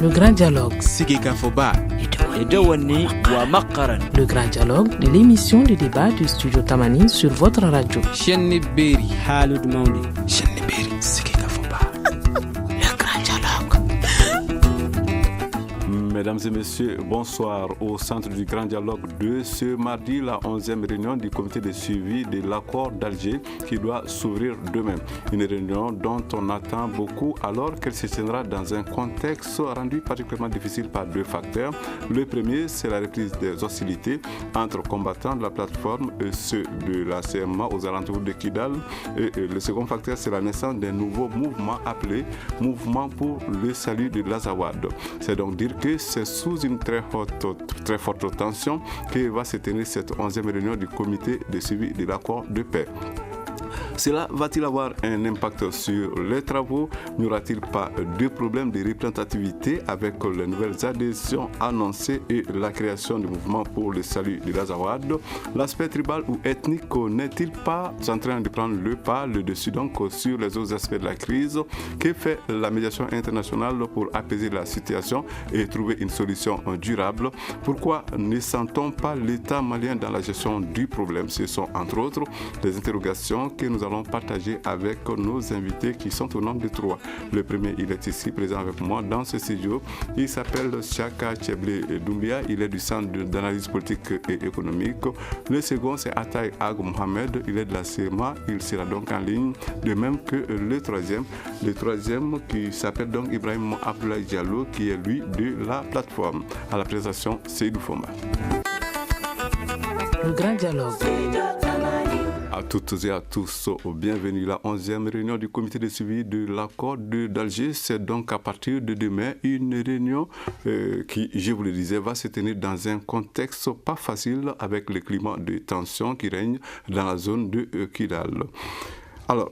Le grand dialogue. Sigika Foba. Edawani wa Makaran. Le grand dialogue de l'émission de débat du studio Tamani sur votre radio. Chenni Beri. Halud Mauni. Chenni Beri. Sigika Foba. Le grand dialogue. Mesdames et messieurs, bonsoir au centre du Grand Dialogue de ce mardi, la 11e réunion du comité de suivi de l'accord d'Alger qui doit s'ouvrir demain. Une réunion dont on attend beaucoup alors qu'elle se tiendra dans un contexte rendu particulièrement difficile par deux facteurs. Le premier, c'est la reprise des hostilités entre combattants de la plateforme et ceux de la CMA aux alentours de Kidal. Et le second facteur, c'est la naissance d'un nouveau mouvement appelé Mouvement pour le salut de l'Azawad. C'est donc dire que c'est sous une très forte tension que va se tenir cette 11e réunion du comité de suivi de l'accord de paix. Cela va-t-il avoir un impact sur les travaux? N'y aura-t-il pas de problème de représentativité avec les nouvelles adhésions annoncées et la création du mouvement pour le salut de l'Azawad? L'aspect tribal ou ethnique n'est-il pas en train de prendre le pas, le dessus donc sur les autres aspects de la crise? Que fait la médiation internationale pour apaiser la situation et trouver une solution durable? Pourquoi ne sent-on pas l'État malien dans la gestion du problème? Ce sont entre autres des interrogations que nous allons partager avec nos invités qui sont au nombre de 3. Le premier, il est ici présent avec moi dans ce studio. Il s'appelle Chaka Cheble Doumbia. Il est du Centre d'analyse politique et économique. Le second, c'est Atay Ag Mohamed. Il est de la CMA. Il sera donc en ligne. De même que le troisième. Le troisième qui s'appelle donc Ibrahim Abdoulaye Diallo, qui est lui de la plateforme. À la présentation, Seydou Fomba. Le grand dialogue. À toutes et à tous, bienvenue à la 11e réunion du comité de suivi de l'accord d'Alger. C'est donc à partir de demain une réunion qui, je vous le disais, va se tenir dans un contexte pas facile avec le climat de tension qui règne dans la zone de Kidal. Alors,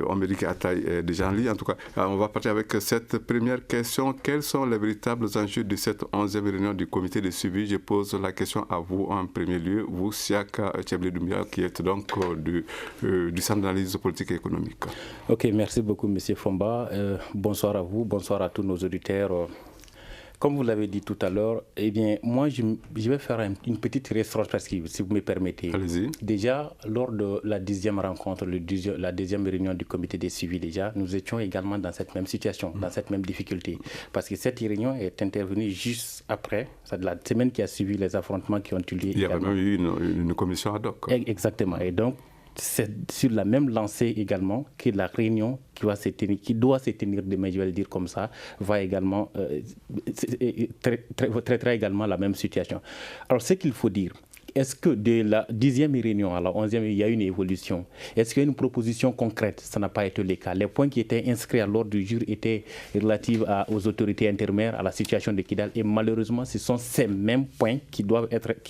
on me dit qu'Atay est déjà en ligne. En tout cas, on va partir avec cette première question. Quels sont les véritables enjeux de cette 11e réunion du comité de suivi? Je pose la question à vous en premier lieu, vous, Siaka Cheble Doumbia, qui êtes donc du Centre d'analyse politique et économique. Ok, merci beaucoup, M. Fomba. Bonsoir à vous, bonsoir à tous nos auditeurs. Comme vous l'avez dit tout à l'heure, eh bien, moi, je vais faire une petite rétrospective, si vous me permettez. Allez-y. Déjà, lors de la 10e rencontre, la 10e réunion du comité de suivi, nous étions également dans cette même situation, dans cette même difficulté. Parce que cette réunion est intervenue juste après, c'est la semaine qui a suivi les affrontements qui ont eu lieu. Il y a même eu une commission ad hoc. Exactement. Et donc, c'est sur la même lancée également que la réunion qui doit se tenir demain, je vais le dire comme ça, va également traitera également la même situation. Alors, ce qu'il faut dire, est-ce que de la 10e réunion à la 11e, il y a une évolution? Est-ce qu'il y a une proposition concrète? Ça n'a pas été le cas. Les points qui étaient inscrits à l'ordre du jour étaient relatifs aux autorités intermédiaires, à la situation de Kidal. Et malheureusement, ce sont ces mêmes points qui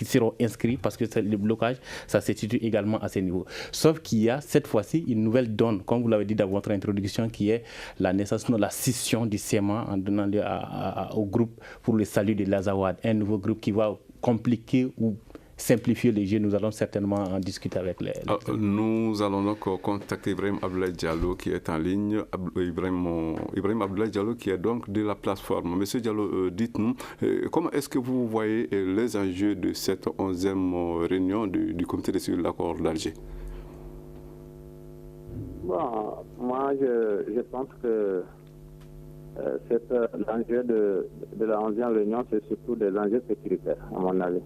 seront inscrits parce que le blocage, ça se situe également à ce niveau. Sauf qu'il y a cette fois-ci une nouvelle donne, comme vous l'avez dit dans votre introduction, qui est la naissance, la scission du CMA en donnant au groupe pour le salut de l'Azawad. Un nouveau groupe qui va compliquer ou simplifier les jeux. Nous allons certainement en discuter avec Nous allons donc contacter Ibrahim Abdoulaye Diallo qui est en ligne. Ibrahim Abdoulaye Diallo qui est donc de la plateforme. Monsieur Diallo, dites-nous, comment est-ce que vous voyez les enjeux de cette 11e réunion du comité de suivi de l'accord d'Alger? Bon, moi je pense que l'enjeu de la 11e réunion, c'est surtout des enjeux sécuritaires, à mon avis.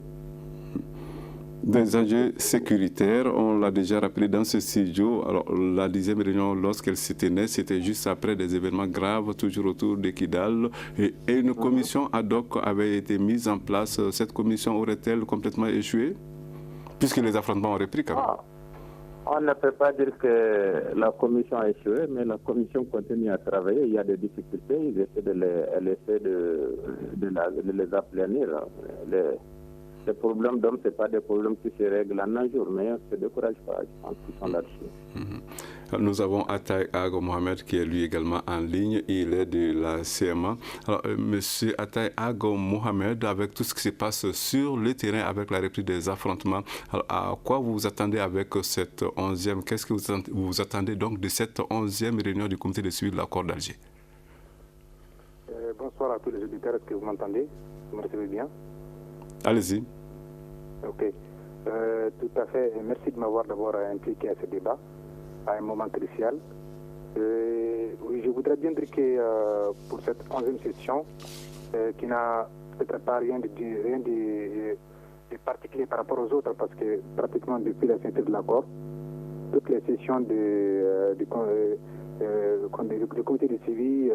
Des enjeux sécuritaires, on l'a déjà rappelé dans ce studio. Alors, la 10e réunion, lorsqu'elle se tenait, c'était juste après des événements graves, toujours autour de Kidal. Et une commission ad hoc avait été mise en place. Cette commission aurait-elle complètement échoué? Puisque les affrontements ont repris quand même. On ne peut pas dire que la commission a échoué, mais la commission continue à travailler. Il y a des difficultés, elle essaie de les aplanir. Les problèmes d'hommes, ce pas des problèmes qui se règlent en un jour, mais on ne se décourage pas, je pense qu'ils sont là-dessus. Nous avons Atay Ag Mohamed qui est lui également en ligne, il est de la CMA. Alors, monsieur Atay Ag Mohamed, avec tout ce qui se passe sur le terrain, avec la reprise des affrontements, alors, à quoi vous vous attendez avec cette 11e? Qu'est-ce que vous attendez donc de cette 11e réunion du comité de suivi de l'accord d'Alger? bonsoir à tous les auditeurs. Est-ce que vous m'entendez? Vous me recevez bien? Allez-y. Ok. Tout à fait. Merci de m'avoir d'abord impliqué à ce débat, à un moment crucial. Oui, je voudrais bien dire que pour cette 11e session, qui n'a peut-être pas rien de particulier par rapport aux autres, parce que pratiquement depuis la signature de l'accord, toutes les sessions du comité de suivi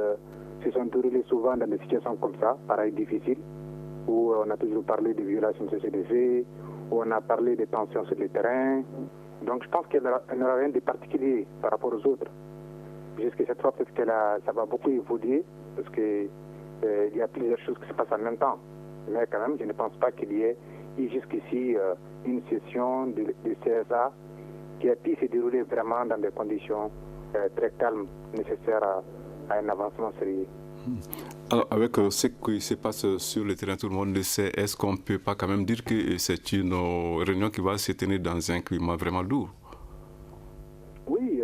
se sont déroulées souvent dans des situations comme ça, pareil, difficiles, où on a toujours parlé de violations de CCDC, où on a parlé des tensions sur le terrain. Donc je pense qu'il n'y aura rien de particulier par rapport aux autres. Jusqu'à cette fois, peut-être que ça va beaucoup évoluer, parce qu'il y a plusieurs choses qui se passent en même temps. Mais quand même, je ne pense pas qu'il y ait jusqu'ici une session de CSA qui a pu se dérouler vraiment dans des conditions très calmes, nécessaires à un avancement sérieux. Alors, avec ce qui se passe sur le terrain, tout le monde le sait, est-ce qu'on ne peut pas quand même dire que c'est une réunion qui va se tenir dans un climat vraiment lourd? Oui,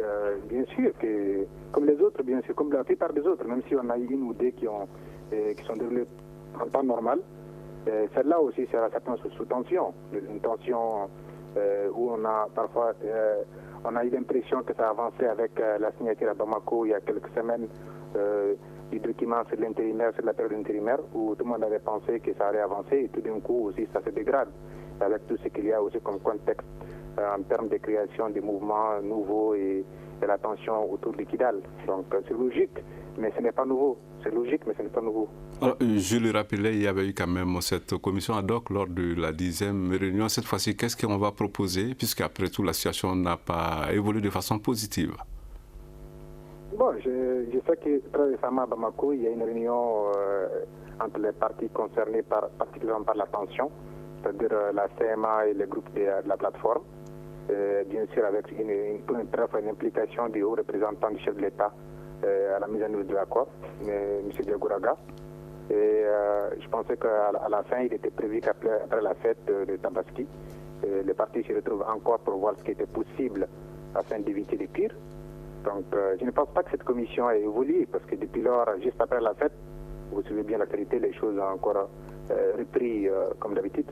bien sûr, que, comme les autres, bien sûr, comme la plupart des autres, même si on a eu une ou deux qui sont déroulées en temps normal, celle-là aussi sera certainement sous tension. Une tension où on a parfois on a eu l'impression que ça avançait avec la signature à Bamako il y a quelques semaines du document sur l'intérimaire, sur la période intérimaire, où tout le monde avait pensé que ça allait avancer et tout d'un coup aussi ça se dégrade avec tout ce qu'il y a aussi comme contexte en termes de création de mouvements nouveaux et de la tension autour de Kidal. Donc c'est logique, mais ce n'est pas nouveau. C'est logique, mais ce n'est pas nouveau. Alors, je le rappelais, il y avait eu quand même cette commission ad hoc lors de la 10e réunion. Cette fois-ci, qu'est-ce qu'on va proposer, puisqu'après tout, la situation n'a pas évolué de façon positive? Bon, je sais que très récemment à Bamako, il y a une réunion entre les parties concernées particulièrement par la tension, c'est-à-dire la CMA et les groupes de la plateforme. Bien sûr, avec une implication du haut représentant du chef de l'État à la mise en œuvre de l'accord, M. Diagouraga. Et je pensais qu'à la fin, il était prévu qu'après la fête de Tabaski, les partis se retrouvent encore pour voir ce qui était possible afin d'éviter le pire. Donc je ne pense pas que cette commission ait évolué, parce que depuis lors, juste après la fête, vous savez bien la qualité, les choses ont encore repris comme d'habitude.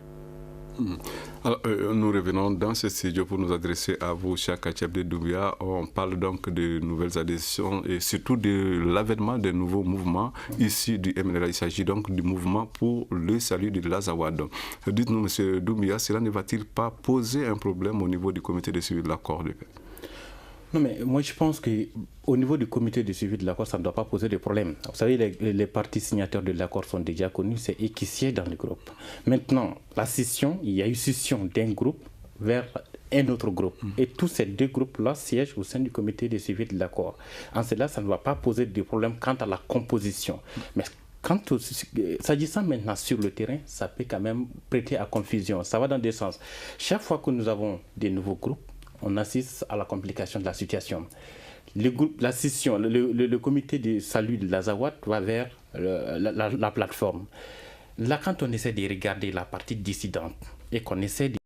Alors, nous revenons dans ce studio pour nous adresser à vous, Chaka Tchèbde Doumbia. On parle donc de nouvelles adhésions et surtout de l'avènement des nouveaux mouvements ici du MNLA. Il s'agit donc du mouvement pour le salut de l'Azawad. Dites-nous, M. Doumbia, cela ne va-t-il pas poser un problème au niveau du comité de suivi de l'accord de paix? Non, mais moi je pense qu'au niveau du comité de suivi de l'accord, ça ne doit pas poser de problème. Vous savez, les partis signataires de l'accord sont déjà connus, c'est eux qui siègent dans le groupe. Maintenant, la scission, il y a eu scission d'un groupe vers un autre groupe. Et tous ces deux groupes-là siègent au sein du comité de suivi de l'accord. En cela, ça ne va pas poser de problème quant à la composition. Mais s'agissant maintenant sur le terrain, ça peut quand même prêter à confusion. Ça va dans deux sens. Chaque fois que nous avons des nouveaux groupes, on assiste à la complication de la situation. La scission, le comité de salut de l'Azawad va vers la plateforme. Là, quand on essaie de regarder la partie dissidente et qu'on essaie de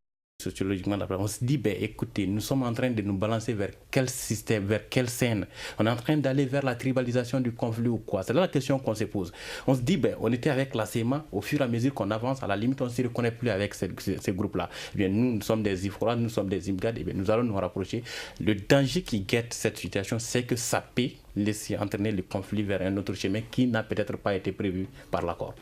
sociologiquement, on se dit, écoutez, nous sommes en train de nous balancer vers quel système, vers quelle scène? On est en train d'aller vers la tribalisation du conflit ou quoi? C'est là la question qu'on se pose. On se dit, on était avec la CEMA, au fur et à mesure qu'on avance, à la limite, on ne se reconnaît plus avec ces groupes-là. Nous sommes des Ifra, nous sommes des Imgad, nous allons nous rapprocher. Le danger qui guette cette situation, c'est que ça peut laisser entraîner le conflit vers un autre chemin qui n'a peut-être pas été prévu par l'accord.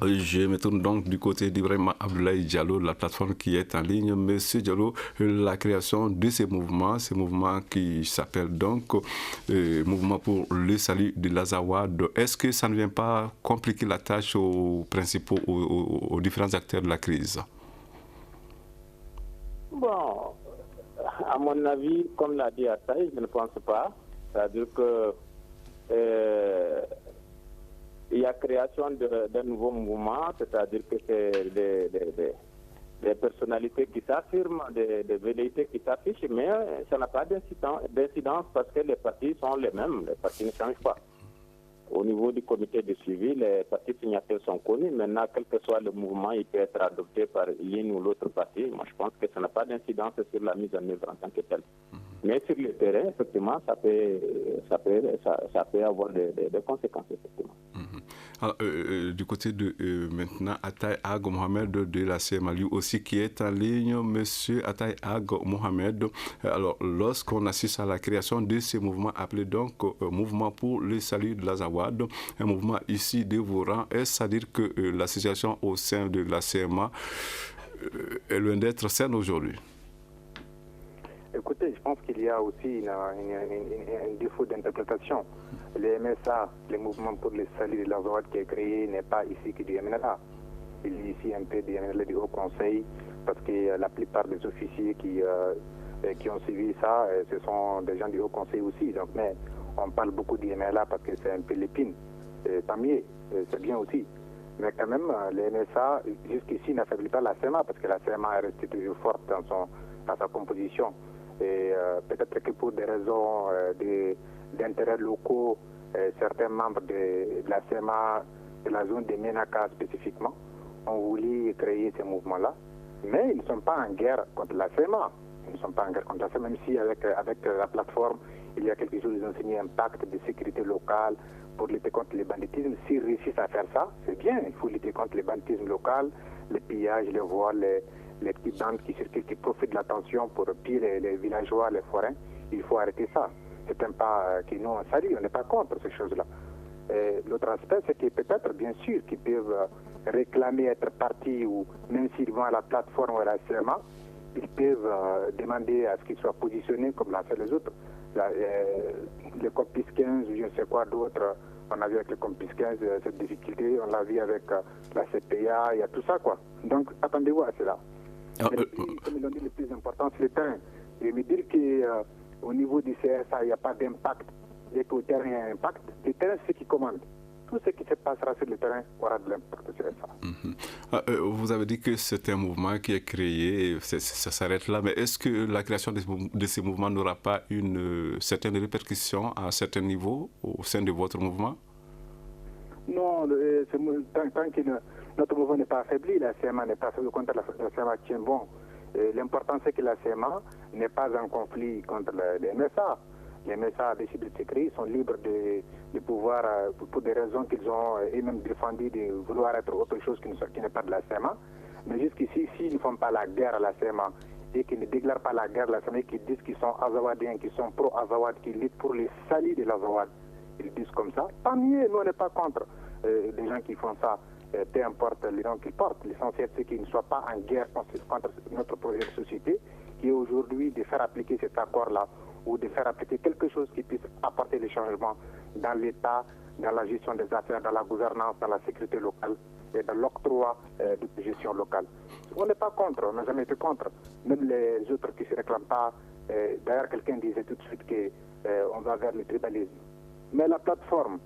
Je me tourne donc du côté d'Ibrahim Abdoulaye Diallo, la plateforme qui est en ligne. Monsieur Diallo, la création de ces mouvements qui s'appelle donc Mouvement pour le salut de l'Azawad, est-ce que ça ne vient pas compliquer la tâche aux principaux, aux différents acteurs de la crise? Bon, à mon avis, comme l'a dit Ataï, je ne pense pas. C'est-à-dire que il y a création d'un nouveau mouvement, c'est-à-dire que c'est des personnalités qui s'affirment, des velléités qui s'affichent, mais ça n'a pas d'incidence parce que les partis sont les mêmes, les partis ne changent pas. Au niveau du comité de suivi, les partis signataires sont connus. Maintenant, quel que soit le mouvement, il peut être adopté par l'une ou l'autre parti. Moi, je pense que ça n'a pas d'incidence sur la mise en œuvre en tant que telle. Mais sur le terrain, effectivement, ça peut avoir des conséquences, effectivement. Alors, du côté de maintenant, Ataï Ag Mohamed de la CMA, lui aussi qui est en ligne. Monsieur Ataï Ag Mohamed, alors lorsqu'on assiste à la création de ce mouvement appelé donc Mouvement pour le salut de l'Azawad, un mouvement ici de vos rangs, est-ce à dire que la situation au sein de la CMA est loin d'être saine aujourd'hui? Écoutez, je pense qu'il y a aussi un défaut d'interprétation. Le MSA, le mouvement pour le salut de l'Azawad qui est créé, n'est pas ici que du MNLA. Il est ici un peu du MNLA du Haut Conseil, parce que la plupart des officiers qui ont suivi ça, ce sont des gens du Haut Conseil aussi. Donc, mais on parle beaucoup du MNLA parce que c'est un peu l'épine. Tant mieux, c'est bien aussi. Mais quand même, le MSA, jusqu'ici, n'affaiblit pas la CMA, parce que la CMA est restée toujours forte dans sa composition. Et peut-être que pour des raisons d'intérêts locaux, certains membres de la CMA, de la zone de Ménaka spécifiquement, ont voulu créer ces mouvements-là. Mais ils ne sont pas en guerre contre la CMA. Ils ne sont pas en guerre contre la CMA, même si avec la plateforme, il y a quelque chose, ils ont signé un pacte de sécurité locale pour lutter contre le banditisme. S'ils réussissent à faire ça, c'est bien. Il faut lutter contre le banditisme local, les pillages, les vols, les petites bandes qui circulent, qui profitent de la tension pour piller les villageois, les forains. Il faut arrêter ça. C'est un pas que nous, on salue, on n'est pas contre ces choses-là. L'autre aspect, c'est que peut-être, bien sûr, qu'ils peuvent réclamer être partis, ou même s'ils vont à la plateforme ou à la CMA, ils peuvent demander à ce qu'ils soient positionnés comme l'ont fait les autres. Les COPIS 15 ou je ne sais quoi d'autre, on a vu avec les COPIS 15 cette difficulté, on l'a vu avec la CPA, il y a tout ça, quoi. Donc, attendez-vous à cela. Comme ils l'ont dit, le plus important, c'est le terrain. Et me dire qu'au niveau du CSA, il n'y a pas d'impact, dès qu'au terrain, il y a un impact, le terrain, c'est ce qui commande. Tout ce qui se passera sur le terrain aura de l'impact sur ça. Vous avez dit que c'est un mouvement qui est créé, ça s'arrête là, mais est-ce que la création de ces mouvements n'aura pas une certaine répercussion à un certain niveau au sein de votre mouvement? Non, tant que notre mouvement n'est pas affaibli, la CMA n'est pas affaiblie, au contraire, la CMA tient bon. L'important, c'est que la CMA n'est pas en conflit contre les MSA. Les MSA décident de se créer, ils sont libres de pouvoir, pour des raisons qu'ils ont eux-mêmes défendues, de vouloir être autre chose qui n'est pas de la CMA. Mais jusqu'ici, s'ils ne font pas la guerre à la CMA et qu'ils ne déclarent pas la guerre à la CMA, qu'ils disent qu'ils sont azawadiens, qu'ils sont pro-azawad, qu'ils luttent pour les salis de l'azawad, ils disent comme ça, tant mieux, nous on n'est pas contre les gens qui font ça, peu importe les noms qu'ils portent. L'essentiel, c'est qu'ils ne soient pas en guerre contre notre projet de société, qui est aujourd'hui de faire appliquer cet accord-là, ou de faire appliquer quelque chose qui puisse apporter des changements dans l'État, dans la gestion des affaires, dans la gouvernance, dans la sécurité locale et dans l'octroi de gestion locale. On n'est pas contre, on n'a jamais été contre. Même les autres qui ne se réclament pas. D'ailleurs, quelqu'un disait tout de suite qu'on va vers le tribalisme. Mais la plateforme,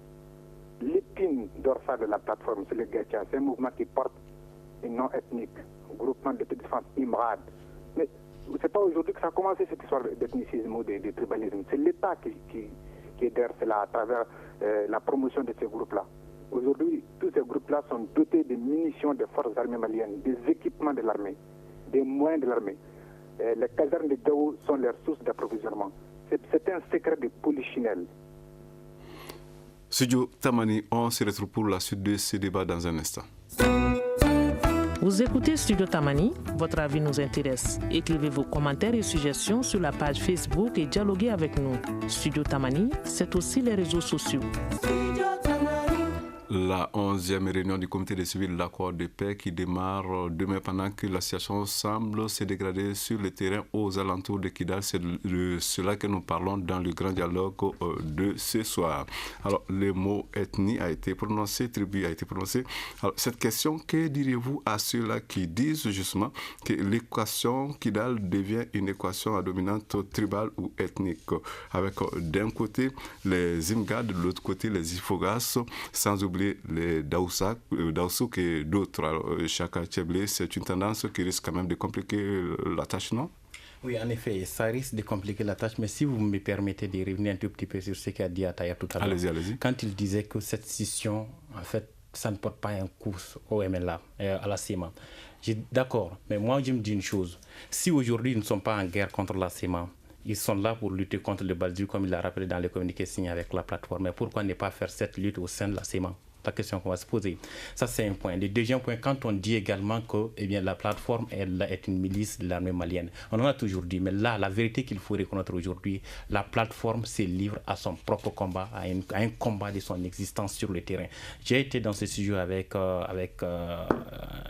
l'épine dorsale de la plateforme, c'est le Gaïtia. C'est un mouvement qui porte une non ethnique, un groupement de défense IMRAD. Mais c'est pas aujourd'hui que ça a commencé cette histoire d'ethnicisme ou de tribalisme. C'est l'État qui est derrière cela à travers la promotion de ces groupes-là. Aujourd'hui, tous ces groupes-là sont dotés de munitions des forces armées maliennes, des équipements de l'armée, des moyens de l'armée. Les casernes de Gao sont leurs sources d'approvisionnement. C'est un secret de polichinelle. Studio Tamani, on se retrouve pour la suite de ce débat dans un instant. Vous écoutez Studio Tamani, votre avis nous intéresse. Écrivez vos commentaires et suggestions sur la page Facebook et dialoguez avec nous. Studio Tamani, c'est aussi les réseaux sociaux. La 11e réunion du comité de suivi de l'accord de paix qui démarre demain pendant que la situation semble se dégrader sur le terrain aux alentours de Kidal. C'est de cela que nous parlons dans le grand dialogue de ce soir. Alors, le mot ethnie a été prononcé, tribu a été prononcé. Alors, cette question, que diriez-vous à ceux-là qui disent justement que l'équation Kidal devient une équation à dominante tribale ou ethnique, avec d'un côté les Imgad, de l'autre côté les Ifogas, sans oublier les Daoussouk et d'autres. Chaka Tcheblé, c'est une tendance qui risque quand même de compliquer la tâche, non? Oui, en effet, ça risque de compliquer la tâche, mais si vous me permettez de revenir un tout petit peu sur ce qu'a dit Ataya tout à l'heure. Allez-y. Quand il disait que cette scission, en fait, ça ne porte pas un coup au MLA, à la CEMA. D'accord, mais moi je me dis une chose. Si aujourd'hui ils ne sont pas en guerre contre la CEMA, ils sont là pour lutter contre le Baldu, comme il l'a rappelé dans les communiqués signés avec la plateforme. Mais pourquoi ne pas faire cette lutte au sein de la CEMA? la question qu'on va se poser. Ça, c'est un point. Le deuxième point, quand on dit également que la plateforme elle, est une milice de l'armée malienne, on en a toujours dit, mais là, la vérité qu'il faut reconnaître aujourd'hui, la plateforme se livre à son propre combat, à un combat de son existence sur le terrain. J'ai été dans ce sujet avec un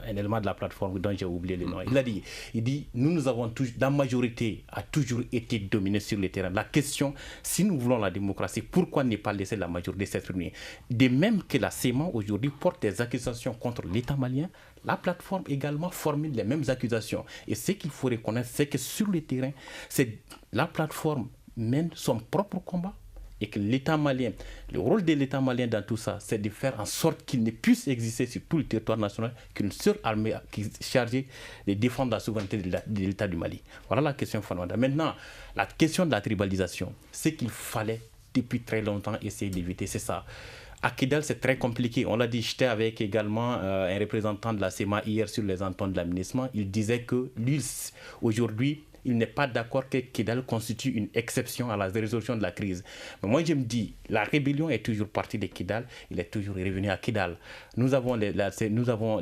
élément de la plateforme dont j'ai oublié le nom. Il dit, nous avons toujours, la majorité a toujours été dominée sur le terrain. La question, si nous voulons la démocratie, pourquoi ne pas laisser la majorité s'exprimer? De même que la CEMA aujourd'hui porte des accusations contre l'État malien, la plateforme également formule les mêmes accusations. Et ce qu'il faut reconnaître, c'est que sur le terrain, la plateforme mène son propre combat et que l'État malien, le rôle de l'État malien dans tout ça, c'est de faire en sorte qu'il ne puisse exister sur tout le territoire national qu'une seule armée qui est chargée de défendre la souveraineté de l'État du Mali. Voilà la question fondamentale. Maintenant, la question de la tribalisation, c'est qu'il fallait depuis très longtemps essayer d'éviter, c'est ça. À Kidal, c'est très compliqué. On l'a dit, j'étais avec également un représentant de la CEMA hier sur les ententes de l'aménagement. Il disait que lui, aujourd'hui, il n'est pas d'accord que Kidal constitue une exception à la résolution de la crise. Mais moi, je me dis, la rébellion est toujours partie de Kidal, il est toujours revenu à Kidal. Nous avons les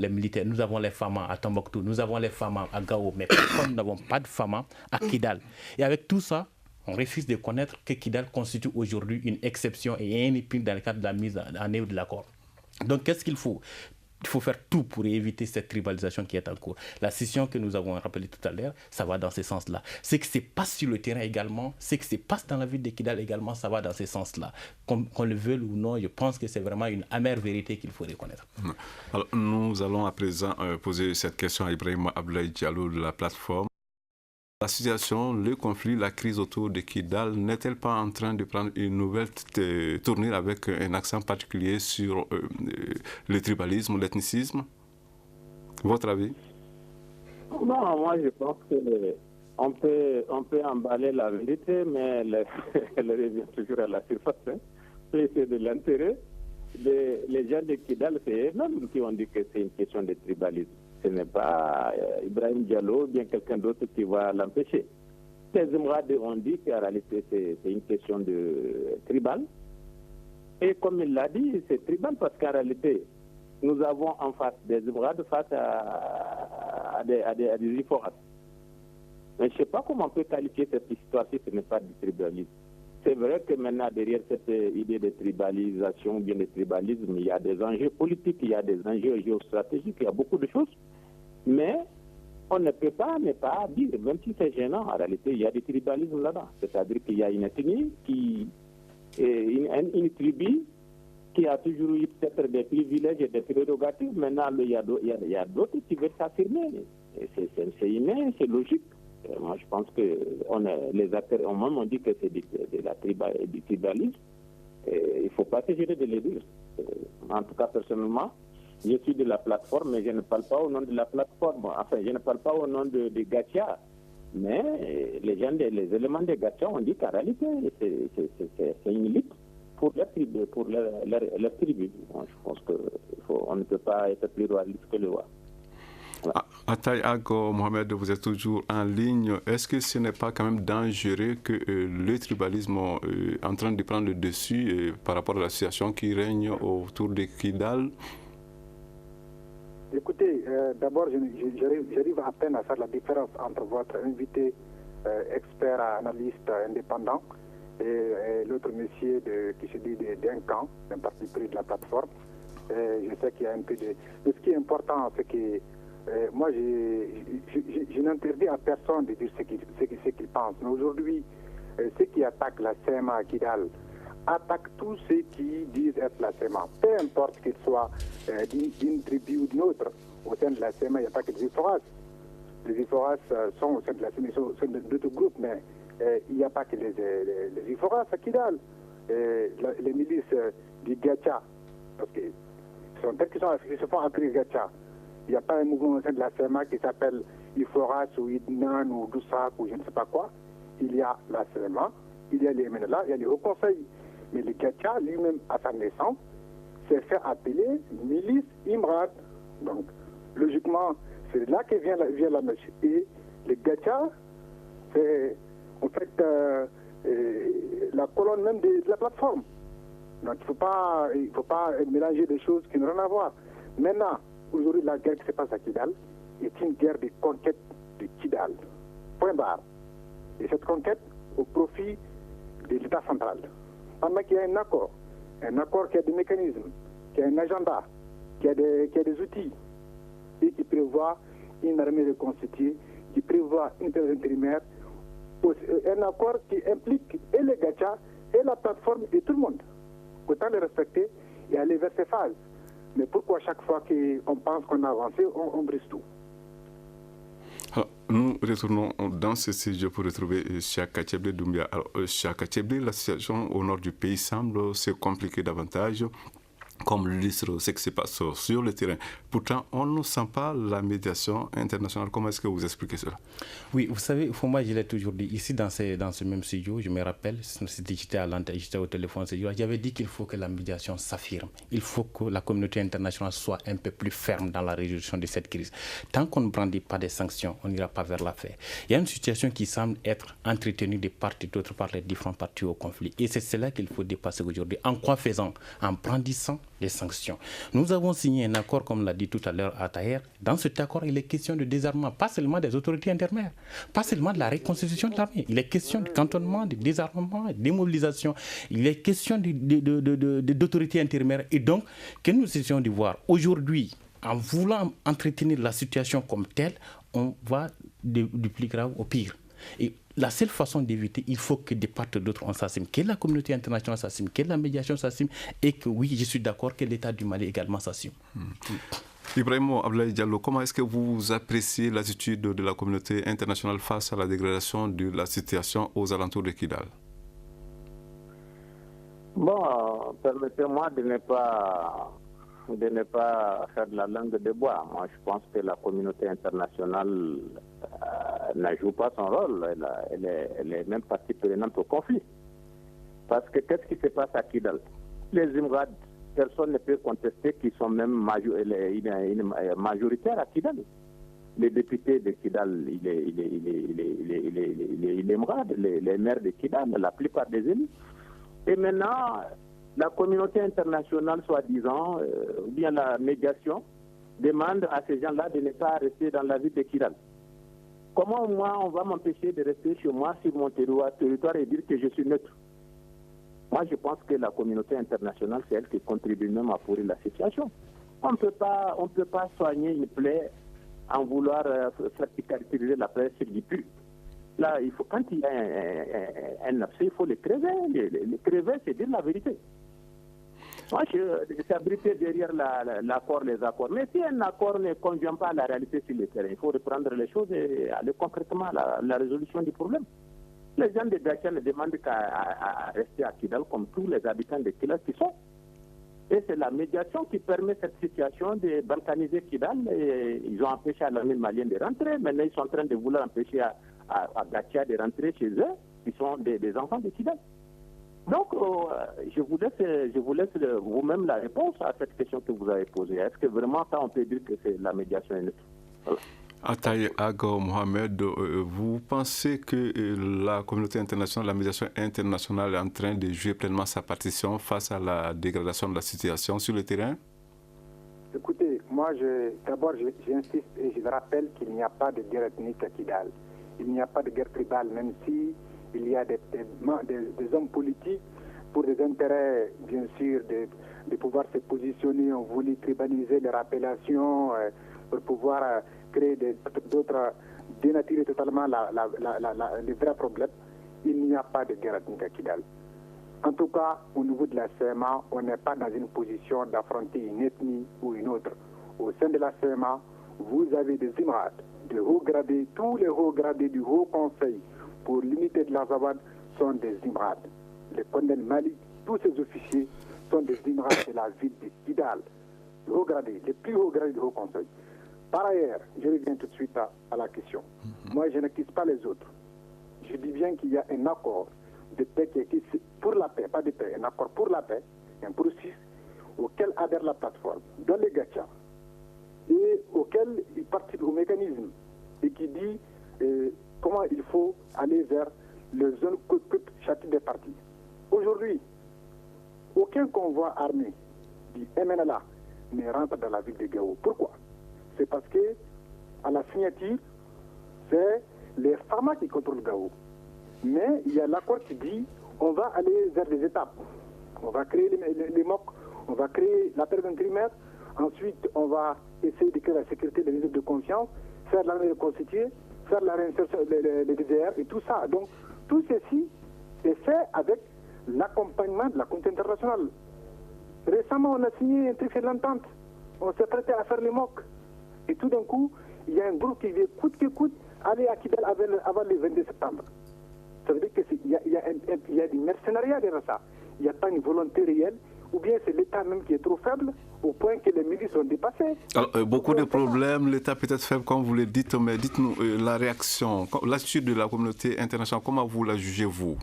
militaires, nous avons les FAMA à Tombouctou, nous avons les FAMA à Gao, mais pourquoi nous n'avons pas de FAMA à Kidal? Et avec tout ça, on refuse de connaître que Kidal constitue aujourd'hui une exception et un épine dans le cadre de la mise en œuvre de l'accord. Donc, qu'est-ce qu'il faut? Il faut faire tout pour éviter cette tribalisation qui est en cours. La scission que nous avons rappelée tout à l'heure, ça va dans ce sens-là. Ce qui se passe sur le terrain également, ce qui se passe dans la ville de Kidal également, ça va dans ce sens-là. Qu'on le veuille ou non, je pense que c'est vraiment une amère vérité qu'il faut reconnaître. Alors, nous allons à présent poser cette question à Ibrahim Abdoulaye Diallo de la plateforme. La situation, le conflit, la crise autour de Kidal n'est-elle pas en train de prendre une nouvelle tournure avec un accent particulier sur le tribalisme, l'ethnicisme? Votre avis? Non, moi je pense qu'on peut emballer la vérité, mais elle revient toujours à la surface. C'est de l'intérêt. Les gens de Kidal, c'est eux-mêmes qui ont dit que c'est une question de tribalisme. Ce n'est pas Ibrahim Diallo ou bien quelqu'un d'autre qui va l'empêcher. Les Zimrades ont dit qu'en réalité c'est une question de tribal. Et comme il l'a dit, c'est tribal parce qu'en réalité, nous avons en face des Zimrades face à des Iforas. Mais je ne sais pas comment on peut qualifier cette histoire si ce n'est pas du tribalisme. C'est vrai que maintenant, derrière cette idée de tribalisation ou bien de tribalisme, il y a des enjeux politiques, il y a des enjeux géostratégiques, il y a beaucoup de choses. Mais on ne peut pas ne pas dire, même si c'est gênant, en réalité, il y a du tribalisme là-dedans. C'est-à-dire qu'il y a une ethnie, une tribu qui a toujours eu peut-être des privilèges et des prérogatives. Maintenant, il y a d'autres qui veulent s'affirmer. C'est humain, c'est logique. Moi, je pense que les acteurs ont dit que c'est du tribalisme. Il ne faut pas se gêner de le dire. En tout cas, personnellement, je suis de la plateforme, mais je ne parle pas au nom de la plateforme. Enfin, je ne parle pas au nom de Gatia. Mais les éléments de Gatia ont dit qu'en réalité, c'est une lutte pour leur tribu. Je pense qu'on ne peut pas être plus royaliste que le roi. Voilà. Ataï Ago Mohamed, vous êtes toujours en ligne. Est-ce que ce n'est pas quand même dangereux que le tribalisme est en train de prendre le dessus par rapport à la situation qui règne autour de Kidal? Écoutez, d'abord, j'arrive à peine à faire la différence entre votre invité expert, analyste indépendant et l'autre monsieur qui se dit d'un camp, d'un parti pris de la plateforme. Je sais qu'il y a un peu de... Mais ce qui est important, c'est que moi, je n'interdis à personne de dire ce qu'il pense. Mais aujourd'hui, ceux qui attaquent la CEMA à Kidal attaquent tous ceux qui disent être la CEMA. Peu importe qu'ils soient d'une tribu ou d'une autre. Au sein de la CEMA, il n'y a pas que les Iforas. Les Iforas sont au sein de la CEMA, ils sont au sein d'autres groupes, mais il n'y a pas que les Iforas à Kidal. Les milices du Gacha, parce qu'ils se font appeler Gacha. Il n'y a pas un mouvement au sein de la CEMA qui s'appelle Iforas ou Idnan ou Doussak ou je ne sais pas quoi. Il y a la CEMA, il y a les MNLA, il y a les hauts conseils. Mais le Gacha, lui-même, à sa naissance, s'est fait appeler milice Imrad. Donc, logiquement, c'est là que vient la mèche. Et le Gacha, c'est en fait la colonne même de la plateforme. Donc il ne faut pas mélanger des choses qui n'ont rien à voir. Maintenant, aujourd'hui, la guerre qui se passe à Kidal est une guerre de conquête de Kidal. Point barre. Et cette conquête au profit de l'État central. Pendant qu'il y a un accord qui a des mécanismes, qui a un agenda, qui a des outils, et qui prévoit une armée reconstituée, qui prévoit une période intérimaire, un accord qui implique et les gachas, et la plateforme, et tout le monde. Autant les respecter et aller vers ces phases. Mais pourquoi chaque fois qu'on pense qu'on a avancé, on brise tout? Alors, nous retournons dans ce sujet pour retrouver Chaka Tcheblé Doumbia. Alors, Chaka Tcheblé, la situation au nord du pays semble se compliquer davantage, comme l'illustre ce qui se passe sur le terrain. Pourtant, on ne sent pas la médiation internationale. Comment est-ce que vous expliquez cela? Oui, vous savez, moi je l'ai toujours dit, ici dans ce même studio, je me rappelle, j'étais au téléphone, j'avais dit qu'il faut que la médiation s'affirme. Il faut que la communauté internationale soit un peu plus ferme dans la résolution de cette crise. Tant qu'on ne brandit pas des sanctions, on n'ira pas vers la paix. Il y a une situation qui semble être entretenue de part et d'autre par les différents partis au conflit. Et c'est cela qu'il faut dépasser aujourd'hui. En quoi faisant? En brandissant les sanctions. Nous avons signé un accord, comme l'a dit tout à l'heure à Taher. Dans cet accord, il est question de désarmement, pas seulement des autorités intermédiaires, pas seulement de la reconstitution de l'armée. Il est question de cantonnement, de désarmement, de démobilisation. Il est question d'autorités intermédiaires. Et donc, que nous essayons de voir aujourd'hui, en voulant entretenir la situation comme telle, on va du plus grave au pire. Et la seule façon d'éviter, il faut que des parts et d'autres on s'assume, que la communauté internationale s'assume, que la médiation s'assume et que oui, je suis d'accord que l'État du Mali également s'assume. Ibrahim Abdoulaye Diallo, comment est-ce que vous appréciez l'attitude de la communauté internationale face à la dégradation de la situation aux alentours de Kidal? Bon, permettez-moi de ne pas faire de la langue de bois. Moi, je pense que la communauté internationale ne joue pas son rôle. Elle est même partie prenante au conflit. Parce que qu'est-ce qui se passe à Kidal? Les Imrad, personne ne peut contester qu'ils sont même majoritaires à Kidal. Les députés de Kidal, il est Imrad, les maires de Kidal, la plupart des élus. Et maintenant, la communauté internationale, soi-disant, ou bien la médiation, demande à ces gens-là de ne pas rester dans la ville de Kidal. Comment moi, on va m'empêcher de rester chez moi sur mon territoire et dire que je suis neutre? Moi, je pense que la communauté internationale, c'est elle qui contribue même à pourrir la situation. On ne peut pas soigner une plaie en vouloir faire caractériser la plaie sur du pu. Là, quand il y a un abcès, il faut le crever. Le crever, c'est dire la vérité. Moi, je suis abrité derrière l'accord, les accords. Mais si un accord ne convient pas à la réalité sur le terrain, il faut reprendre les choses et aller concrètement à la résolution du problème. Les gens de Gacha ne demandent qu'à rester à Kidal comme tous les habitants de Kidal qui sont. Et c'est la médiation qui permet cette situation de balkaniser Kidal. Et ils ont empêché à l'armée malienne de rentrer. Maintenant, ils sont en train de vouloir empêcher à Gacha de rentrer chez eux, qui sont des enfants de Kidal. Donc, je vous laisse vous-même la réponse à cette question que vous avez posée. Est-ce que vraiment ça, on peut dire que c'est la médiation est neutre? Voilà. Ataï Aga Mohamed, vous pensez que la communauté internationale, la médiation internationale est en train de jouer pleinement sa partition face à la dégradation de la situation sur le terrain? Écoutez, moi, d'abord, j'insiste et je rappelle qu'il n'y a pas de guerre ethnique à Kidal. Il n'y a pas de guerre tribale, même si il y a des hommes politiques pour des intérêts, bien sûr, de pouvoir se positionner. On voulait tribaliser les appellations pour pouvoir créer d'autres, dénaturer totalement les vrais problèmes. Il n'y a pas de guerre ethnique à Kidal. En tout cas, au niveau de la CMA, on n'est pas dans une position d'affronter une ethnie ou une autre. Au sein de la CMA, vous avez des Imrad, de hauts gradés, tous les hauts gradés du Haut Conseil pour l'unité de l'Azawad sont des Imrad. Les colonels Mali, tous ces officiers sont des Imrad de la ville de Kidal. Les hauts gradés, les plus hauts gradés du Haut Conseil. Par ailleurs, je reviens tout de suite à la question. Moi, je n'accuse pas les autres. Je dis bien qu'il y a un accord de paix qui est pour la paix, pas de paix, un accord pour la paix, un processus auquel adhère la plateforme, dans les Gacha, et auquel il participe au mécanisme et qui dit comment il faut aller vers les zones que chacune des parties. Aujourd'hui, aucun convoi armé du MNLA ne rentre dans la ville de Gao. Pourquoi? C'est parce que à la signature, c'est les FAMA qui contrôlent Gao. Mais il y a l'accord qui dit on va aller vers des étapes. On va créer les MOC, on va créer la paix intérimaire, ensuite on va essayer de créer la sécurité des réseaux de confiance, faire l'armée reconstituée, faire la réinsertion, les DDR et tout ça. Donc tout ceci est fait avec l'accompagnement de la communauté internationale. Récemment, on a signé un traité d'entente. On s'est prêté à faire les MOC. Et tout d'un coup, il y a un groupe qui veut coûte que coûte aller à Kidal avant le 22 septembre. Ça veut dire qu'il y a du mercenariat derrière ça. Il n'y a pas une volonté réelle, ou bien c'est l'État même qui est trop faible, au point que les milices sont dépassées. Alors, beaucoup de problèmes, l'État peut être faible, comme vous le dites, mais dites-nous la réaction, l'attitude de la communauté internationale, comment vous la jugez-vous?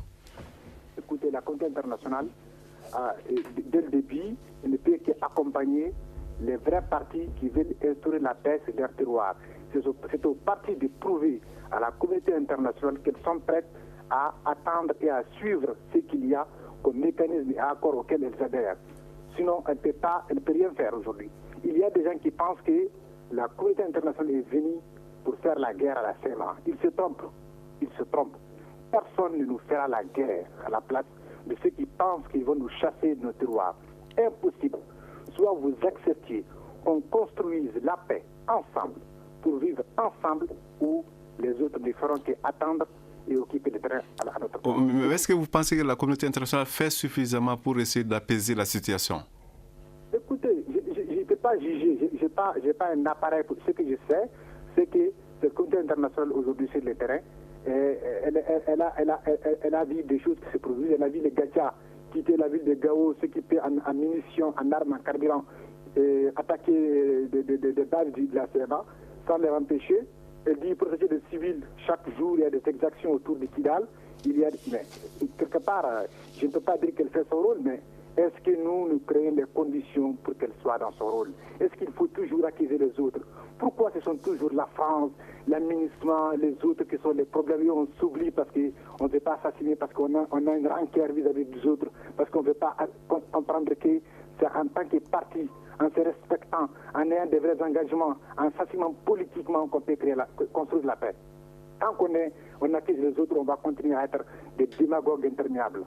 Écoutez, la communauté internationale, dès le début, elle ne peut qu'accompagner les vrais partis qui veulent instaurer la paix sur leur terroir. C'est aux partis de prouver à la communauté internationale qu'elles sont prêtes à attendre et à suivre ce qu'il y a comme mécanisme et accord auquel elles adhèrent. Sinon, elle ne peut rien faire aujourd'hui. Il y a des gens qui pensent que la communauté internationale est venue pour faire la guerre à la CMA. Ils se trompent. Ils se trompent. Personne ne nous fera la guerre à la place de ceux qui pensent qu'ils vont nous chasser de nos terroirs. Impossible. Soit vous acceptiez qu'on construise la paix ensemble pour vivre ensemble, ou les autres ne feront qu'attendre et occuper le terrain à notre place. Mais est-ce que vous pensez que la communauté internationale fait suffisamment pour essayer d'apaiser la situation? Écoutez, je ne peux pas juger, je n'ai pas un appareil. Pour ce que je sais, c'est que cette communauté internationale aujourd'hui sur le terrain, elle a vu des choses qui se produisent. Elle a vu les Gachas quitter la ville de Gao, s'équiper en munitions, en armes, en carburant, et attaquer des bases de la CMA sans les empêcher. Elle dit protéger les civils. Chaque jour, il y a des exactions autour de Kidal. Mais quelque part, je ne peux pas dire qu'elle fait son rôle, mais est-ce que nous créons les conditions pour qu'elle soit dans son rôle? Est-ce qu'il faut toujours accuser les autres? Pourquoi ce sont toujours la France, l'administration, les autres qui sont les problèmes? Et on s'oublie parce qu'on ne veut pas assassiner, parce qu'on a une rancœur vis-à-vis des autres, parce qu'on ne veut pas comprendre que c'est en tant que parti, en se respectant, en ayant des vrais engagements, en s'assumant politiquement qu'on peut construire la paix. Tant qu'on accuse les autres, on va continuer à être des démagogues imperméables.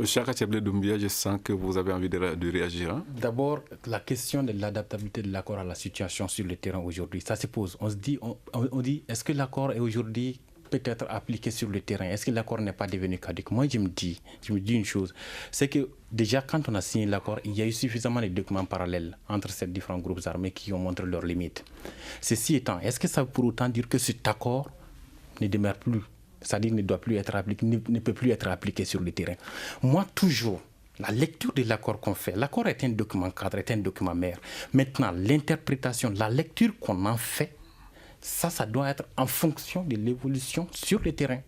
Chaka Tchablé Doumbia, je sens que vous avez envie de réagir. Hein? D'abord, la question de l'adaptabilité de l'accord à la situation sur le terrain aujourd'hui, ça se pose. On se dit, on dit, est-ce que l'accord est aujourd'hui peut-être appliqué sur le terrain? Est-ce que l'accord n'est pas devenu caduc? Moi, je me dis une chose, c'est que déjà quand on a signé l'accord, il y a eu suffisamment de documents parallèles entre ces différents groupes armés qui ont montré leurs limites. Ceci étant, est-ce que ça veut pour autant dire que cet accord ne demeure plus, c'est-à-dire ne doit plus être appliqué, ne peut plus être appliqué sur le terrain? Moi, toujours, la lecture de l'accord qu'on fait, l'accord est un document cadre, est un document mère. Maintenant, l'interprétation, la lecture qu'on en fait, ça doit être en fonction de l'évolution sur le terrain.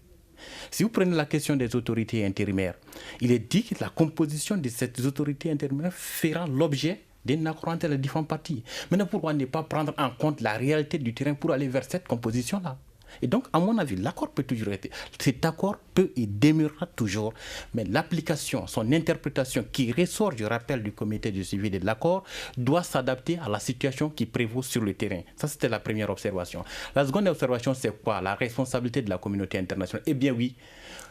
Si vous prenez la question des autorités intérimaires, il est dit que la composition de ces autorités intérimaires fera l'objet d'un accord entre les différents partis. Maintenant, pourquoi ne pas prendre en compte la réalité du terrain pour aller vers cette composition-là? Et donc, à mon avis, l'accord peut toujours être... Cet accord peut et demeurera toujours, mais l'application, son interprétation qui ressort, je rappelle, du comité de suivi de l'accord, doit s'adapter à la situation qui prévaut sur le terrain. Ça, c'était la première observation. La seconde observation, c'est quoi? La responsabilité de la communauté internationale. Eh bien oui,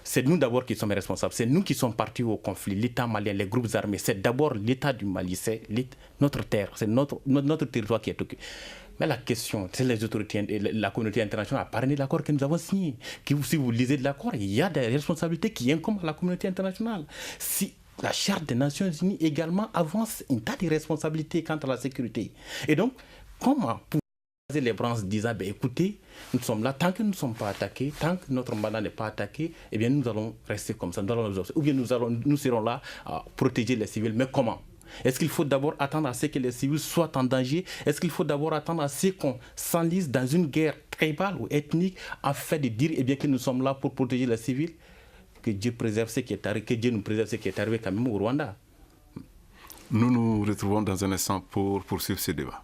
c'est nous d'abord qui sommes responsables. C'est nous qui sommes partis au conflit. L'État malien, les groupes armés, c'est d'abord l'État du Mali, c'est notre terre, c'est notre territoire qui est occupé. Mais la question, c'est les autorités, la communauté internationale a parrainé l'accord que nous avons signé. Si vous lisez de l'accord, il y a des responsabilités qui incombent à la communauté internationale. Si la Charte des Nations Unies également avance un tas de responsabilités quant à la sécurité. Et donc, comment poser les bras en se disant, écoutez, nous sommes là, tant que nous ne sommes pas attaqués, tant que notre mandat n'est pas attaqué, eh bien nous allons rester comme ça. Ou bien nous serons là à protéger les civils. Mais comment? Est-ce qu'il faut d'abord attendre à ce que les civils soient en danger? Est-ce qu'il faut d'abord attendre à ce qu'on s'enlise dans une guerre tribale ou ethnique afin de dire que nous sommes là pour protéger les civils? Que Dieu préserve ce qui est arrivé, que Dieu nous préserve ce qui est arrivé quand même au Rwanda. Nous nous retrouvons dans un instant pour poursuivre ce débat.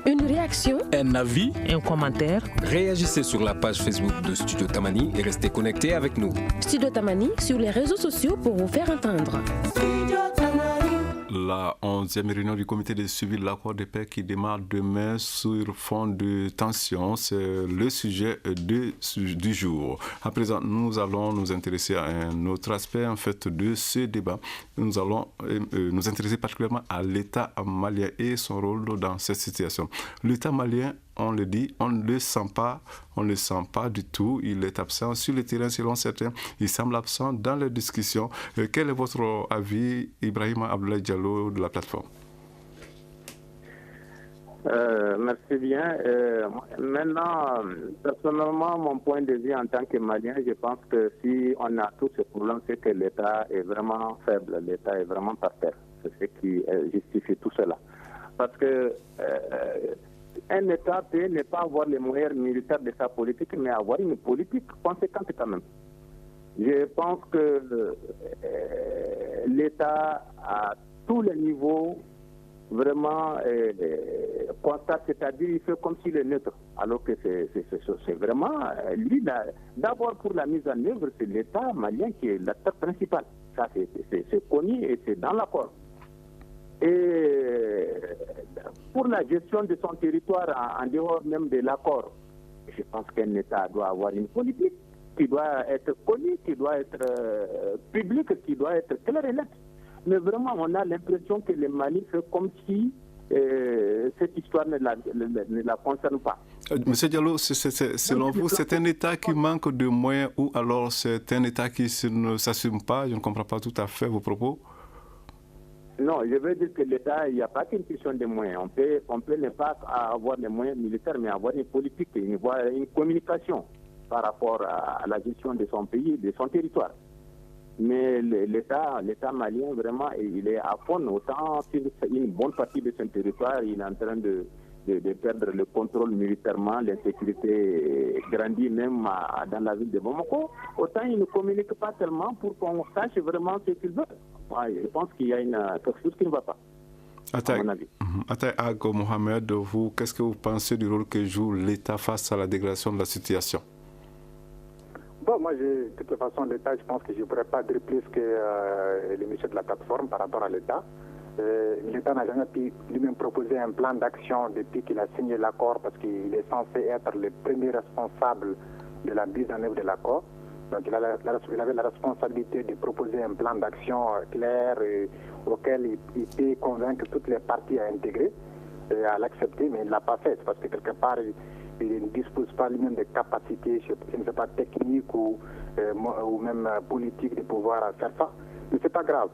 Une réaction, un avis, un commentaire. réagissez sur la page Facebook de Studio Tamani et restez connectés avec nous. Studio Tamani sur les réseaux sociaux pour vous faire entendre. La 11e réunion du comité de suivi de l'accord de paix qui démarre demain sur fond de tension, c'est le sujet du jour. À présent, nous allons nous intéresser à un autre aspect en fait de ce débat. Nous allons nous intéresser particulièrement à l'État malien et son rôle dans cette situation. L'État malien, on le dit, on ne le sent pas du tout. Il est absent sur le terrain selon certains. Il semble absent dans les discussions. Quel est votre avis, Ibrahim Abdoulaye Diallo de la plateforme? Merci bien. Maintenant, personnellement, mon point de vue en tant que Malien, je pense que si on a tous ces problèmes, c'est que l'État est vraiment faible, l'État est vraiment par terre. C'est ce qui justifie tout cela. Parce que un État peut ne pas avoir les moyens militaires de sa politique, mais avoir une politique conséquente quand même. Je pense que l'État, à tous les niveaux, vraiment constate, c'est-à-dire il fait comme s'il est neutre, alors que c'est vraiment lui, d'abord pour la mise en œuvre, c'est l'État malien qui est l'acteur principal. Ça, c'est connu et c'est dans l'accord. Et pour la gestion de son territoire en dehors même de l'accord, je pense qu'un État doit avoir une politique qui doit être connue, qui doit être publique, qui doit être claire et nette. Mais vraiment, on a l'impression que le Mali fait comme si cette histoire ne la concerne pas. Monsieur Diallo, selon vous, c'est un État qui manque de moyens ou alors c'est un État qui ne s'assume pas? Je ne comprends pas tout à fait vos propos. Non, je veux dire que l'État, il n'y a pas qu'une question de moyens. On peut ne pas avoir les moyens militaires, mais avoir une politique, une communication par rapport à la gestion de son pays, de son territoire. Mais l'État malien, vraiment, il est à fond. Autant sur une bonne partie de son territoire, il est en train de perdre le contrôle militairement, l'insécurité grandit même dans la ville de Bamako. Autant il ne communique pas tellement pour qu'on sache vraiment ce qu'il veut. Je pense qu'il y a quelque chose qui ne va pas, à mon avis. Ataï Ago Mohamed, vous, qu'est-ce que vous pensez du rôle que joue l'État face à la dégradation de la situation? Bon, moi, de toute façon, l'État, je pense que je ne pourrais pas dire plus que le monsieur de la plateforme par rapport à l'État. L'État n'a jamais pu lui-même proposer un plan d'action depuis qu'il a signé l'accord, parce qu'il est censé être le premier responsable de la mise en œuvre de l'accord. Donc il avait la responsabilité de proposer un plan d'action clair auquel il peut convaincre toutes les parties à intégrer et à l'accepter, mais il ne l'a pas fait, parce que quelque part, il ne dispose pas lui-même de capacités, je ne sais pas, techniques ou même politiques de pouvoir faire ça. Mais ce n'est pas grave.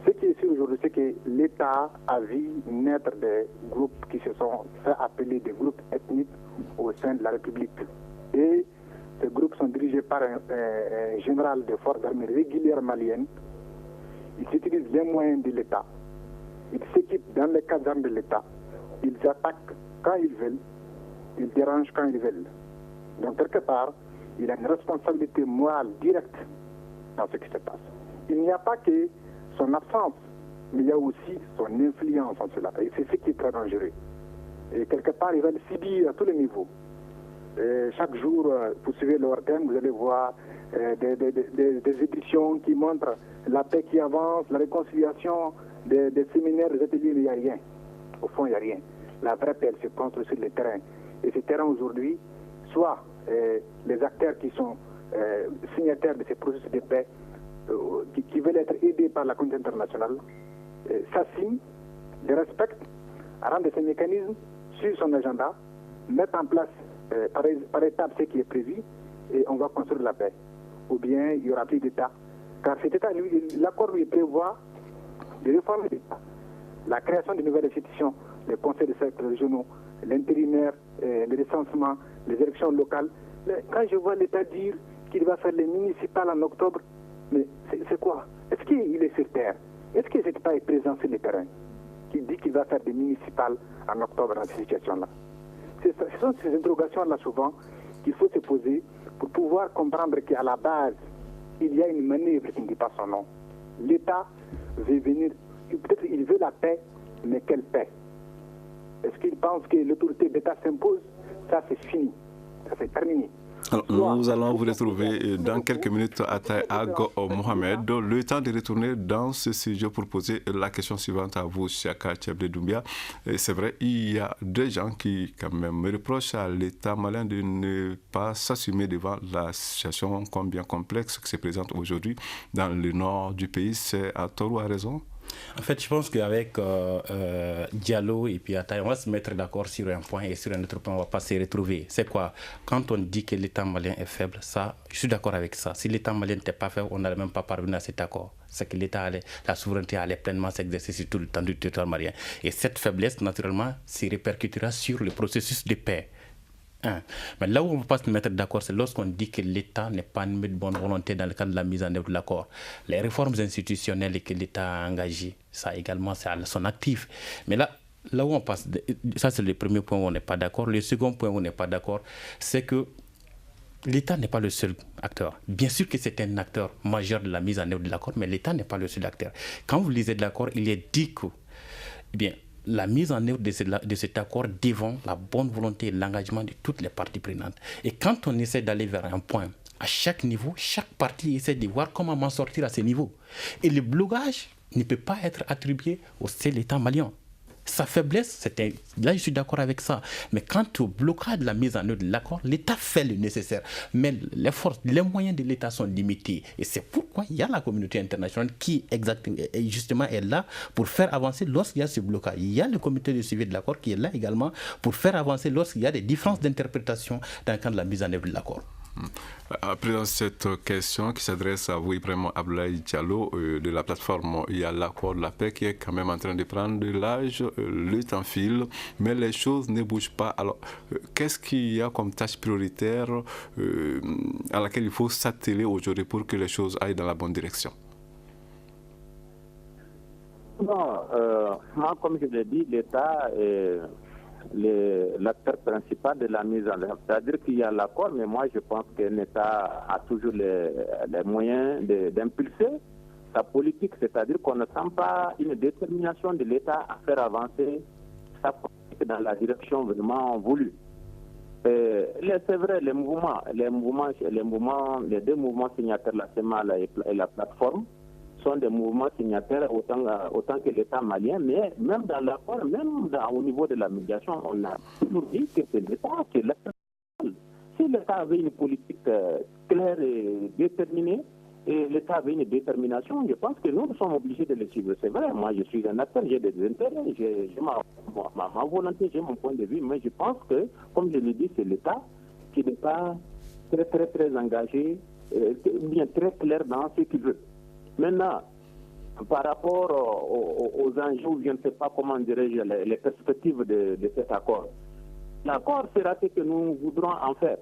Ce qui est sûr aujourd'hui, c'est que l'État a vu naître des groupes qui se sont fait appeler des groupes ethniques au sein de la République. Et ces groupes sont dirigés par un général de forces armées régulières maliennes. Ils utilisent les moyens de l'État. Ils s'équipent dans les casernes de l'État. Ils attaquent quand ils veulent. Ils dérangent quand ils veulent. Donc, quelque part, il a une responsabilité morale directe dans ce qui se passe. Il n'y a pas que son absence, mais il y a aussi son influence en cela. Et c'est ce qui est très dangereux. Et quelque part, il va le subir à tous les niveaux. Et chaque jour, vous suivez l'ORTM, vous allez voir des éditions qui montrent la paix qui avance, la réconciliation, des séminaires, des ateliers, mais il n'y a rien. Au fond, il n'y a rien. La vraie paix, elle se construit sur le terrain. Et ce terrain aujourd'hui, soit les acteurs qui sont signataires de ces processus de paix, qui veulent être aidés par la communauté internationale, s'assignent, les respectent, rendent ces mécanismes sur son agenda, mettent en place par étapes ce qui est prévu, et on va construire la paix. Ou bien il n'y aura plus d'État. Car cet État, l'accord lui prévoit de réformer l'État. La création de nouvelles institutions, les conseils de secteurs régionaux, l'intérimaire, le recensement, les élections locales. Quand je vois l'État dire qu'il va faire les municipales en octobre, mais c'est quoi? Est-ce qu'il est sur terre? Est-ce que cet État est présent sur le terrain? Qui dit qu'il va faire des municipales en octobre dans cette situation-là? Ce sont ces interrogations-là souvent qu'il faut se poser pour pouvoir comprendre qu'à la base, il y a une manœuvre qui ne dit pas son nom. L'État veut venir, peut-être il veut la paix, mais quelle paix? Est-ce qu'ils pensent que l'autorité d'État s'impose? Ça, c'est fini. Ça, c'est terminé. Alors, nous allons vous retrouver dans quelques minutes à Taïag Mohamed. Le temps de retourner dans ce sujet pour poser la question suivante à vous, Chaka Tchèble Doumbia. C'est vrai, il y a des gens qui, quand même, reprochent à l'État malien de ne pas s'assumer devant la situation combien complexe qui se présente aujourd'hui dans le nord du pays. C'est à tort ou à raison? En fait, je pense qu'avec Diallo et puis Attaï, on va se mettre d'accord sur un point et sur un autre point, on ne va pas se retrouver. C'est quoi? Quand on dit que l'État malien est faible, ça, je suis d'accord avec ça. Si l'État malien n'était pas faible, on n'allait même pas parvenir à cet accord. C'est que la souveraineté allait pleinement s'exercer sur tout le temps du territoire malien. Et cette faiblesse, naturellement, se répercutera sur le processus de paix. Mais là où on ne peut pas se mettre d'accord, c'est lorsqu'on dit que l'État n'est pas animé de bonne volonté dans le cadre de la mise en œuvre de l'accord. Les réformes institutionnelles que l'État a engagées, ça également, c'est à son actif. Mais là où on passe, ça c'est le premier point où on n'est pas d'accord. Le second point où on n'est pas d'accord, c'est que l'État n'est pas le seul acteur. Bien sûr que c'est un acteur majeur de la mise en œuvre de l'accord, mais l'État n'est pas le seul acteur. Quand vous lisez de l'accord, il est dit que, la mise en œuvre de cet accord défend la bonne volonté et l'engagement de toutes les parties prenantes. Et quand on essaie d'aller vers un point, à chaque niveau, chaque partie essaie de voir comment m'en sortir à ce niveau. Et le blocage ne peut pas être attribué au seul État malien. Sa faiblesse, là je suis d'accord avec ça. Mais quant au blocage de la mise en œuvre de l'accord, l'État fait le nécessaire. Mais les moyens de l'État sont limités. Et c'est pourquoi il y a la communauté internationale qui justement est là pour faire avancer lorsqu'il y a ce blocage. Il y a le comité de suivi de l'accord qui est là également pour faire avancer lorsqu'il y a des différences d'interprétation dans le cadre de la mise en œuvre de l'accord. Après cette question qui s'adresse à vous, Ibrahim Abdoulaye Diallo, de la plateforme Il y a l'accord de la paix qui est quand même en train de prendre de l'âge, le temps file, mais les choses ne bougent pas. Alors, qu'est-ce qu'il y a comme tâche prioritaire à laquelle il faut s'atteler aujourd'hui pour que les choses aillent dans la bonne direction? Moi, comme je l'ai dit, l'État est l'acteur principal de la mise en œuvre. C'est-à-dire qu'il y a l'accord, mais moi je pense que l'État a toujours les moyens d'impulser sa politique, c'est-à-dire qu'on ne sent pas une détermination de l'État à faire avancer sa politique dans la direction vraiment voulue. C'est vrai, les deux mouvements signataires, la CEMAL et la plateforme, sont des mouvements signataires autant que l'État malien, mais même dans l'accord, au niveau de la médiation, on a toujours dit que c'est l'État qui est l'acteur. Si l'État avait une politique claire et déterminée, et l'État avait une détermination, je pense que nous sommes obligés de le suivre. C'est vrai, moi je suis un acteur, j'ai des intérêts, j'ai ma volonté, j'ai mon point de vue, mais je pense que, comme je l'ai dit, c'est l'État qui n'est pas très engagé, bien très clair dans ce qu'il veut. Maintenant, par rapport aux enjeux, je ne sais pas comment dirais-je, les perspectives de cet accord. L'accord sera ce que nous voudrons en faire.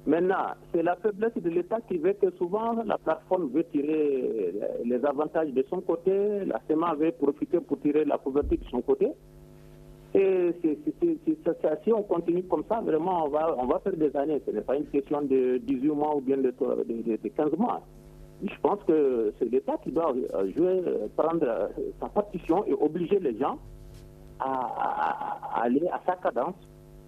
Maintenant, c'est la faiblesse de l'État qui veut que souvent la plateforme veut tirer les avantages de son côté, la CEMA veut profiter pour tirer la couverture de son côté. Et si on continue comme ça, vraiment, on va faire des années. Ce n'est pas une question de 18 mois ou bien de 15 mois. Je pense que c'est l'État qui doit prendre sa partition et obliger les gens à aller à sa cadence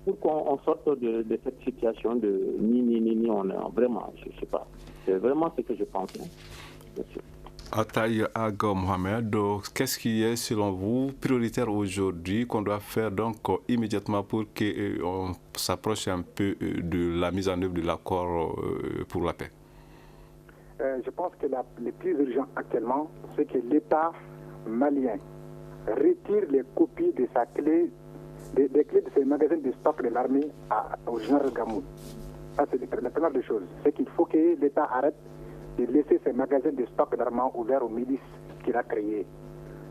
pour qu'on sorte de cette situation de ni, vraiment, je ne sais pas. C'est vraiment ce que je pense. Merci. Taïag Mohamed, qu'est-ce qui est selon vous prioritaire aujourd'hui qu'on doit faire donc immédiatement pour qu'on s'approche un peu de la mise en œuvre de l'accord pour la paix? Je pense que le plus urgent actuellement, c'est que l'État malien retire les copies de sa clé, des clés de ses magasins de stock de l'armée au général Gamou. Ça, c'est la première des choses. C'est qu'il faut que l'État arrête de laisser ses magasins de stock d'armement ouverts aux milices qu'il a créés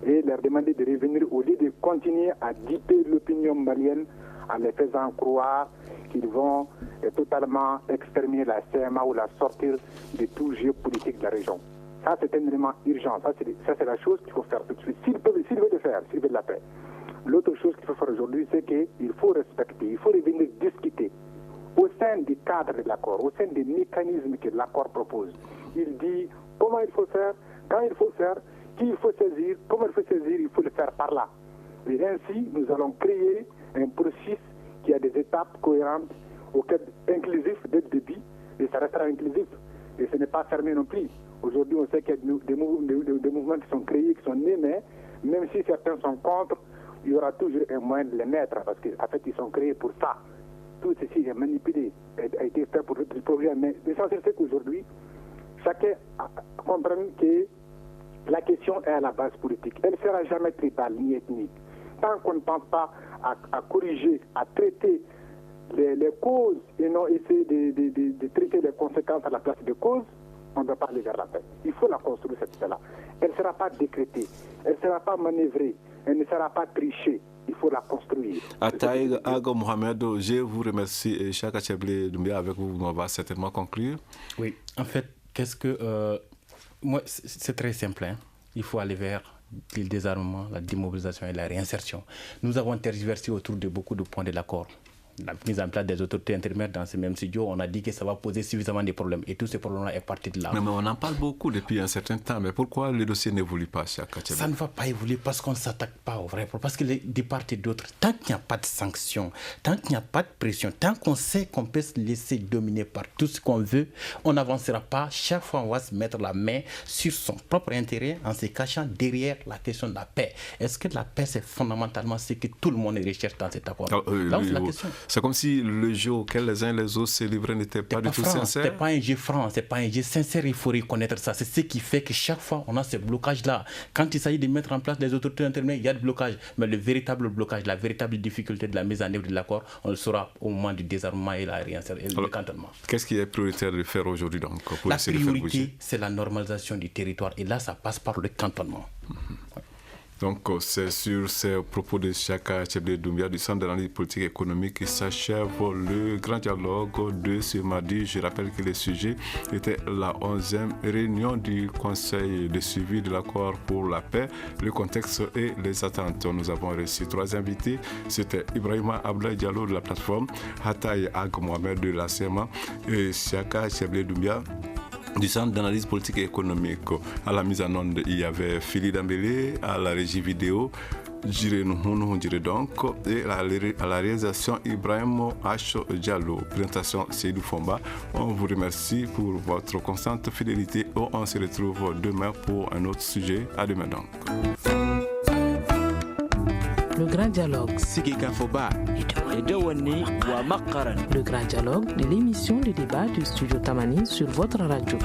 et leur demander de revenir au lieu de continuer à dicter l'opinion malienne en les faisant croire qu'ils vont totalement exterminer la CMA ou la sortir de tout géopolitique de la région. Ça, c'est un élément urgent. Ça, c'est la chose qu'il faut faire tout de suite. S'il veut le faire, s'il veut de la paix. L'autre chose qu'il faut faire aujourd'hui, c'est qu'il faut respecter, il faut revenir discuter au sein du cadre de l'accord, au sein des mécanismes que l'accord propose. Il dit comment il faut faire, quand il faut faire, qui il faut saisir, comment il faut saisir, il faut le faire par là. Et ainsi, nous allons créer un processus qui a des étapes cohérentes, inclusif dès le début, et ça restera inclusif. Et ce n'est pas fermé non plus. Aujourd'hui, on sait qu'il y a des mouvements qui sont créés, qui sont nés, mais même si certains sont contre, il y aura toujours un moyen de les mettre, parce qu'en fait, ils sont créés pour ça. Tout ceci est manipulé, a été fait pour le problème. Mais l'essentiel, c'est qu'aujourd'hui, chacun comprend que la question est à la base politique. Elle ne sera jamais tribale ni ethnique. Tant qu'on ne pense pas à corriger, à traiter les causes et non essayer de traiter les conséquences à la place des causes, on ne va pas aller vers la paix. Il faut la construire, cette paix-là. Elle ne sera pas décrétée, elle ne sera pas manœuvrée, elle ne sera pas trichée. Il faut la construire. Ataïg Aga Mohamed, je vous remercie et Chaka Cheblé Doumbia, avec vous, on va certainement conclure. Oui, en fait, moi, c'est très simple. Hein. Il faut aller vers le désarmement, la démobilisation et la réinsertion. Nous avons tergiversé autour de beaucoup de points de l'accord. La mise en place des autorités intérimaires dans ce même studio, on a dit que ça va poser suffisamment de problèmes. Et tous ces problèmes-là est parti de là. Mais on en parle beaucoup depuis un certain temps. Mais pourquoi le dossier n'évolue pas, Chaka Cheblé? Ça ne va pas évoluer parce qu'on ne s'attaque pas au vrai problème. Parce que de part et d'autre, tant qu'il n'y a pas de sanctions, tant qu'il n'y a pas de pression, tant qu'on sait qu'on peut se laisser dominer par tout ce qu'on veut, on n'avancera pas. Chaque fois, on va se mettre la main sur son propre intérêt en se cachant derrière la question de la paix. Est-ce que la paix, c'est fondamentalement ce que tout le monde recherche dans cet accord? Là, c'est la question. C'est comme si le jeu auquel les uns et les autres se livraient n'était pas du tout sincère. Ce n'est pas un jeu franc, ce n'est pas un jeu sincère, il faut reconnaître ça. C'est ce qui fait que chaque fois, on a ce blocage-là. Quand il s'agit de mettre en place les autorités intérieures, il y a des blocages. Mais le véritable blocage, la véritable difficulté de la mise en œuvre de l'accord, on le saura au moment du désarmement et la réinsertion et le cantonnement. Qu'est-ce qui est prioritaire de faire aujourd'hui donc pour la essayer de faire bouger? priorité, c'est la normalisation du territoire. Et là, ça passe par le cantonnement. Donc, c'est sur ces propos de Chaka Cheblé Doumbia du Centre d'analyse politique et économique qui s'achève le grand dialogue de ce mardi. Je rappelle que le sujet était la 11e réunion du Conseil de suivi de l'accord pour la paix, le contexte et les attentes. Nous avons reçu 3 invités. C'était Ibrahima Abdoulaye Diallo de la plateforme, Hataï Ag Mohamed de la CMA et Chaka Cheblé Doumbia du Centre d'analyse politique et économique. À la mise en onde, il y avait Philippe Dambélé, à la régie vidéo, Jiré Nouhounou donc, et à la réalisation Ibrahim H. Diallo. Présentation Seydou Fomba. On vous remercie pour votre constante fidélité. On se retrouve demain pour un autre sujet. À demain donc. Le grand dialogue. Le grand dialogue de l'émission de débat du studio Tamani sur votre radio.